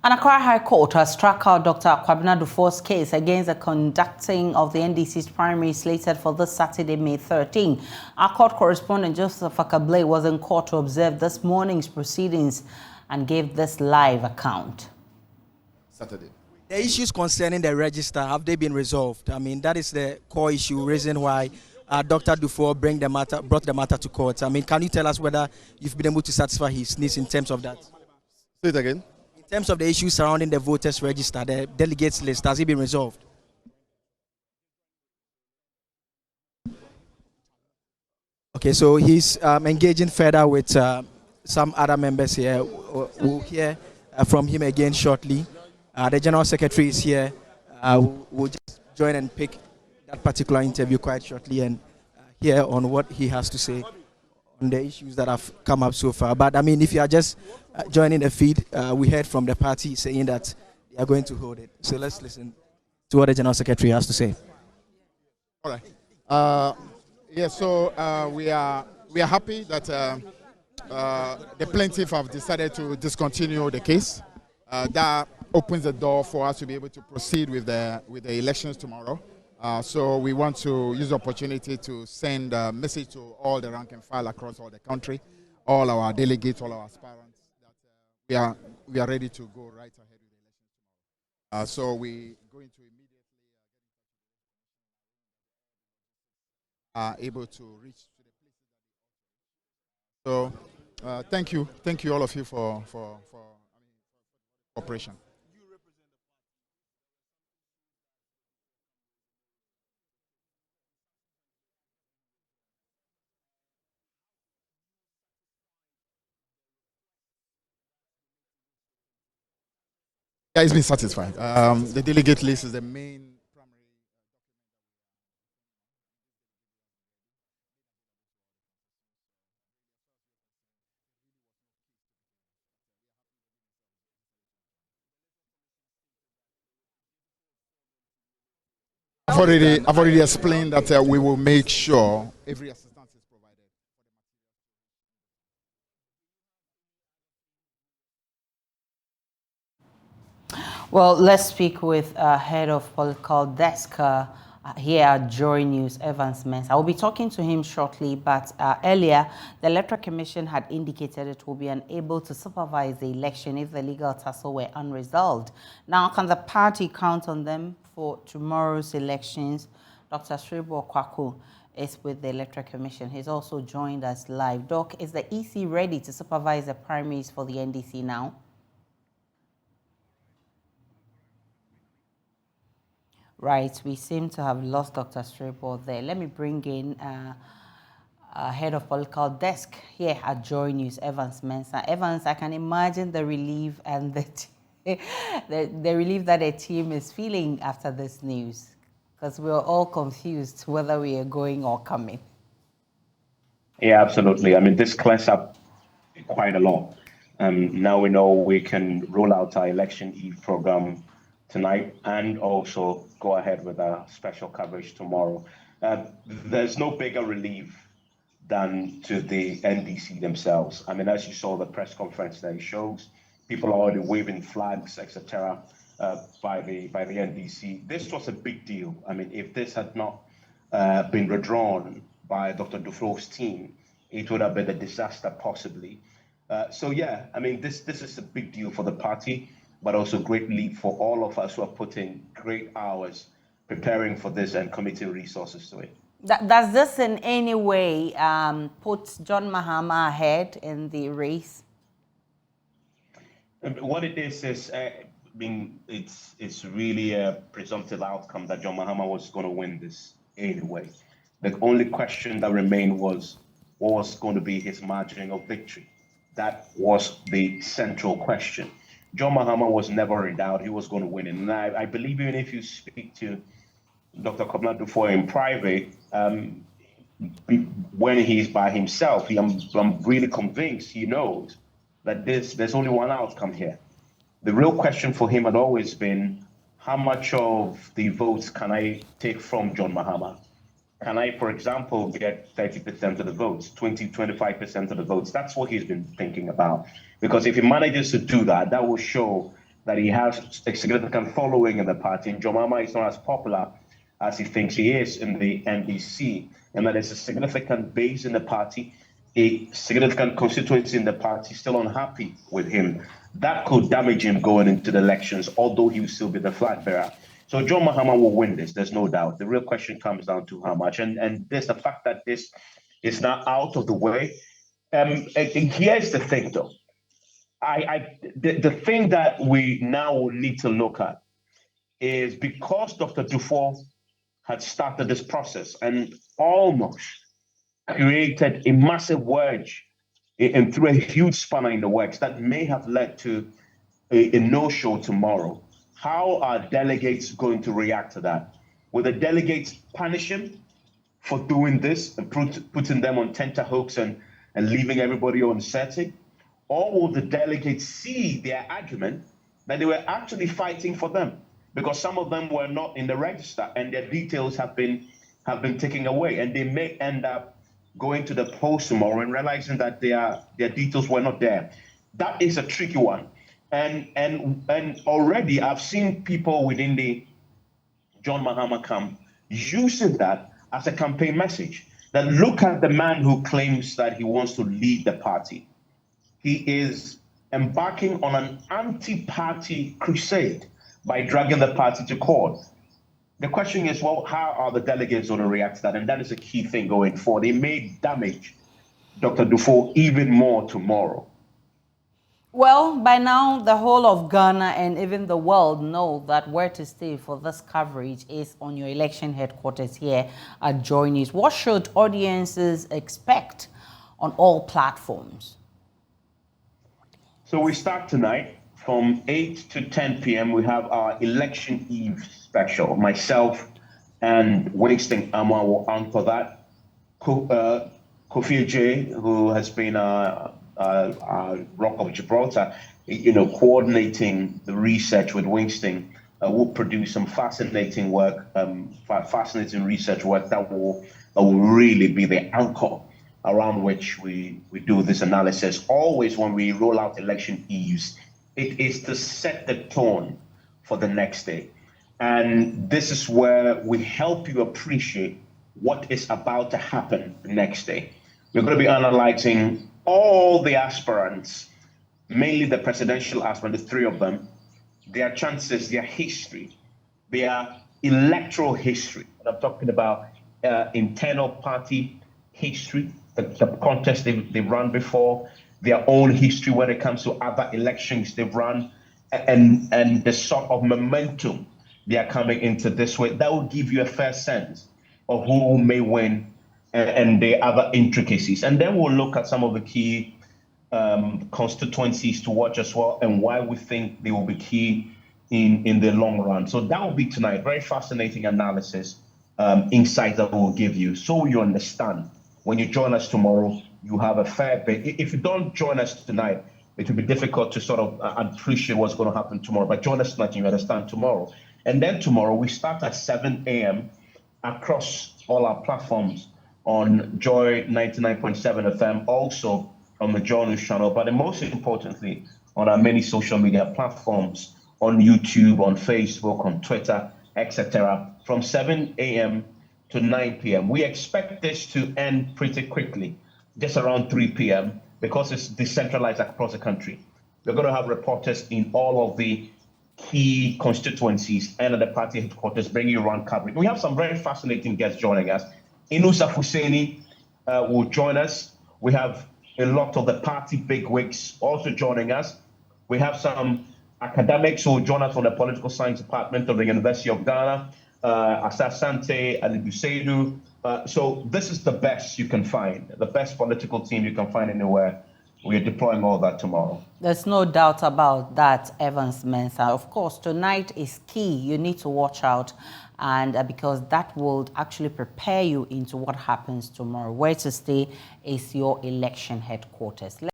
An Accra High Court has struck out Dr. Duffuor's case against the conducting of the NDC's primary slated for this Saturday, May 13. Our court correspondent Joseph Akable was in court to observe this morning's proceedings and gave this live account. Saturday. The issues concerning the register, have they been resolved? I mean, that is the core issue, reason why Dr. Duffuor brought the matter to court. I mean, can you tell us whether you've been able to satisfy his needs in terms of that? Say it again. In terms of the issues surrounding the voters register, the delegates list, has it been resolved? Okay, so he's engaging further with some other members here. We'll hear from him again shortly. The General Secretary is here. We'll just join and pick that particular interview quite shortly and hear on what he has to say on the issues that have come up so far. But I mean, if you are just joining the feed, we heard from the party saying that they are going to hold it. So let's listen to what the General Secretary has to say. All right. Yes, so we are happy that the plaintiff have decided to discontinue the case. That opens the door for us to be able to proceed with the elections tomorrow. So we want to use the opportunity to send a message to all the rank and file across all the country, all our delegates, all our aspirants, that we are ready to go right ahead with the elections tomorrow. So we're going to immediately able to reach to the places. So thank you all of you for cooperation. Yeah, it's been satisfied. The delegate list is the main primary I've already explained that we will make sure every assistance is provided. Well, let's speak with head of political desk here at Joy News, Evans Mensah. I will be talking to him shortly, but earlier, the Electoral Commission had indicated it will be unable to supervise the election if the legal tussle were unresolved. Now, can the party count on them for tomorrow's elections? Dr. Sribo Kwaku is with the Electoral Commission. He's also joined us live. Doc, is the EC ready to supervise the primaries for the NDC now? Right, we seem to have lost Dr. Straybo there. Let me bring in head of political desk here at Joy News, Evans Mensah. Evans, I can imagine the relief and the relief that the team is feeling after this news, because we're all confused whether we are going or coming. Yeah, absolutely. I mean, this clears up quite a lot. Now we know we can roll out our election eve program tonight and also go ahead with our special coverage tomorrow. There's no bigger relief than to the NDC themselves. I mean, as you saw the press conference that it shows, people are already waving flags, etc. By the NDC. This was a big deal. I mean, if this had not been withdrawn by Dr. Duffuor's team, it would have been a disaster possibly. So yeah, I mean, this is a big deal for the party, but also great leap for all of us who have put in great hours preparing for this and committing resources to it. Does this in any way put John Mahama ahead in the race? What it is I mean, it's really a presumptive outcome that John Mahama was going to win this anyway. The only question that remained was what was going to be his margin of victory. That was the central question. John Mahama was never in doubt. He was going to win it. And I believe even if you speak to Dr. Duffuor in private, when he's by himself, I'm really convinced he knows that there's only one outcome here. The real question for him had always been, how much of the votes can I take from John Mahama? Can I, for example, get 30% of the votes, 25% of the votes? That's what he's been thinking about. Because if he manages to do that, that will show that he has a significant following in the party, and John Mahama is not as popular as he thinks he is in the NDC, and that there's a significant base in the party, a significant constituency in the party still unhappy with him. That could damage him going into the elections, although he will still be the flag bearer. So John Mahama will win this, there's no doubt. The real question comes down to how much. And there's the fact that this is now out of the way. And here's the thing, though. The thing that we now need to look at is because Dr. Duffuor had started this process and almost created a massive wedge and threw a huge spanner in the works that may have led to a no-show tomorrow. How are delegates going to react to that? Will the delegates punish him for doing this and putting them on tenterhooks and leaving everybody uncertain? Or will the delegates see their argument that they were actually fighting for them? Because some of them were not in the register and their details have been taken away, and they may end up going to the polls tomorrow and realizing that their details were not there. That is a tricky one. And already I've seen people within the John Mahama camp using that as a campaign message. That look at the man who claims that he wants to lead the party. He is embarking on an anti-party crusade by dragging the party to court. The question is, well, how are the delegates going to react to that? And that is a key thing going forward. They may damage Dr. Duffuor even more tomorrow. Well, by now, the whole of Ghana and even the world know that where to stay for this coverage is on your election headquarters here at Joy News. What should audiences expect on all platforms? So we start tonight from 8 to 10 p.m. We have our Election Eve special. Myself and Winston Amma will anchor that. Kofi J, who has been our Rock of Gibraltar, coordinating the research with Winston, will produce some fascinating work, fascinating research work that will really be the anchor around which we do this analysis. Always when we roll out election eves, it is to set the tone for the next day. And this is where we help you appreciate what is about to happen next day. We're going to be analyzing all the aspirants, mainly the presidential aspirants, the three of them, their chances, their history, their electoral history. And I'm talking about internal party history, the contest they've run before, their own history when it comes to other elections they've run, and the sort of momentum they are coming into this way. That will give you a fair sense of who may win and the other intricacies. And then we'll look at some of the key constituencies to watch as well and why we think they will be key in the long run. So that will be tonight. Very fascinating analysis, insights that we'll give you so you understand. When you join us tomorrow, you have a fair bit. If you don't join us tonight, it will be difficult to sort of appreciate what's going to happen tomorrow. But join us tonight and you understand tomorrow. And then tomorrow, we start at 7 a.m. across all our platforms on Joy 99.7 FM, also on the Joy News channel, but most importantly, on our many social media platforms, on YouTube, on Facebook, on Twitter, etc., from 7 a.m. to 9 p.m. We expect this to end pretty quickly, just around 3 p.m., because it's decentralized across the country. We're going to have reporters in all of the key constituencies and at the party headquarters bringing you around coverage. We have some very fascinating guests joining us. Inusa Husseini will join us. We have a lot of the party bigwigs also joining us. We have some academics who will join us from the political science department of the University of Ghana, Asasante, Alibuseidu. So this is the best you can find, the best political team you can find anywhere. We are deploying all that tomorrow. There's no doubt about that, Evans Mensah. Of course, tonight is key. You need to watch out, and because that will actually prepare you into what happens tomorrow. Where to stay is your election headquarters.